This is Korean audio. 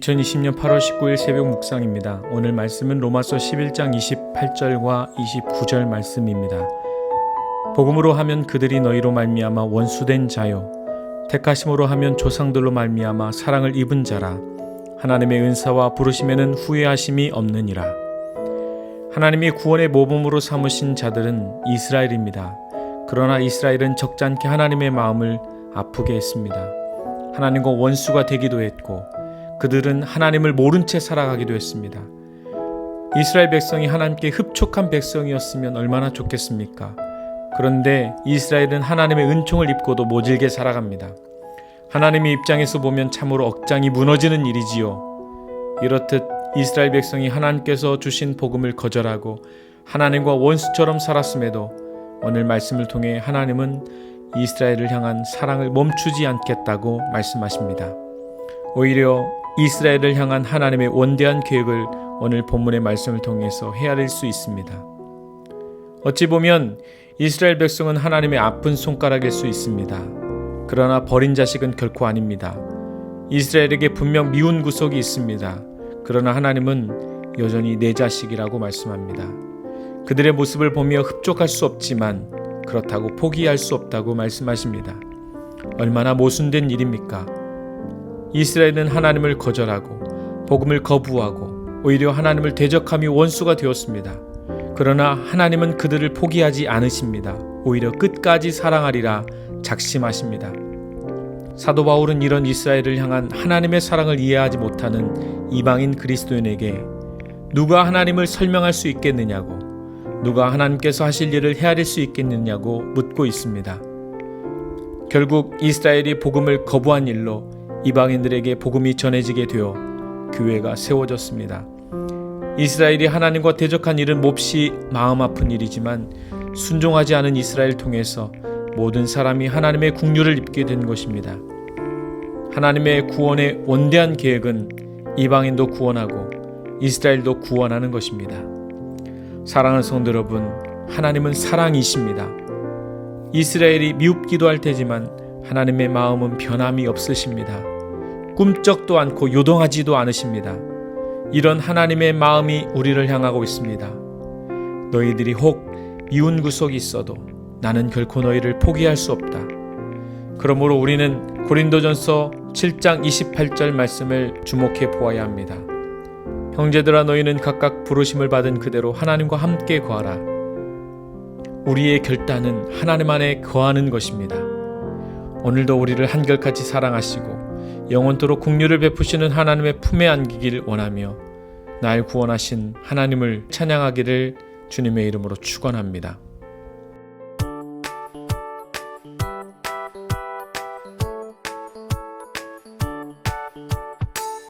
2020년 8월 19일 새벽 묵상입니다. 오늘 말씀은 로마서 11장 28절과 29절 말씀입니다. 복음으로 하면 그들이 너희로 말미암아 원수된 자요, 택하심으로 하면 조상들로 말미암아 사랑을 입은 자라. 하나님의 은사와 부르심에는 후회하심이 없느니라. 하나님이 구원의 모범으로 삼으신 자들은 이스라엘입니다. 그러나 이스라엘은 적잖게 하나님의 마음을 아프게 했습니다. 하나님과 원수가 되기도 했고 그들은 하나님을 모른 채 살아가기도 했습니다. 이스라엘 백성이 하나님께 흡족한 백성이었으면 얼마나 좋겠습니까? 그런데 이스라엘은 하나님의 은총을 입고도 모질게 살아갑니다. 하나님의 입장에서 보면 참으로 억장이 무너지는 일이지요. 이렇듯 이스라엘 백성이 하나님께서 주신 복음을 거절하고 하나님과 원수처럼 살았음에도 오늘 말씀을 통해 하나님은 이스라엘을 향한 사랑을 멈추지 않겠다고 말씀하십니다. 오히려 이스라엘을 향한 하나님의 원대한 계획을 오늘 본문의 말씀을 통해서 헤아릴 수 있습니다. 어찌 보면 이스라엘 백성은 하나님의 아픈 손가락일 수 있습니다. 그러나 버린 자식은 결코 아닙니다. 이스라엘에게 분명 미운 구석이 있습니다. 그러나 하나님은 여전히 내 자식이라고 말씀합니다. 그들의 모습을 보며 흡족할 수 없지만 그렇다고 포기할 수 없다고 말씀하십니다. 얼마나 모순된 일입니까? 이스라엘은 하나님을 거절하고 복음을 거부하고 오히려 하나님을 대적함이 원수가 되었습니다. 그러나 하나님은 그들을 포기하지 않으십니다. 오히려 끝까지 사랑하리라 작심하십니다. 사도 바울은 이런 이스라엘을 향한 하나님의 사랑을 이해하지 못하는 이방인 그리스도인에게 누가 하나님을 설명할 수 있겠느냐고, 누가 하나님께서 하실 일을 헤아릴 수 있겠느냐고 묻고 있습니다. 결국 이스라엘이 복음을 거부한 일로 이방인들에게 복음이 전해지게 되어 교회가 세워졌습니다. 이스라엘이 하나님과 대적한 일은 몹시 마음 아픈 일이지만 순종하지 않은 이스라엘 통해서 모든 사람이 하나님의 긍휼을 입게 된 것입니다. 하나님의 구원의 원대한 계획은 이방인도 구원하고 이스라엘도 구원하는 것입니다. 사랑하는 성도 여러분, 하나님은 사랑이십니다. 이스라엘이 미웁기도 할 테지만 하나님의 마음은 변함이 없으십니다. 꿈쩍도 않고 요동하지도 않으십니다. 이런 하나님의 마음이 우리를 향하고 있습니다. 너희들이 혹 미운 구석이 있어도 나는 결코 너희를 포기할 수 없다. 그러므로 우리는 고린도전서 7장 28절 말씀을 주목해 보아야 합니다. 형제들아, 너희는 각각 부르심을 받은 그대로 하나님과 함께 거하라. 우리의 결단은 하나님 안에 거하는 것입니다. 오늘도 우리를 한결같이 사랑하시고 영원토록 긍휼을 베푸시는 하나님의 품에 안기길 원하며 날 구원하신 하나님을 찬양하기를 주님의 이름으로 축원합니다.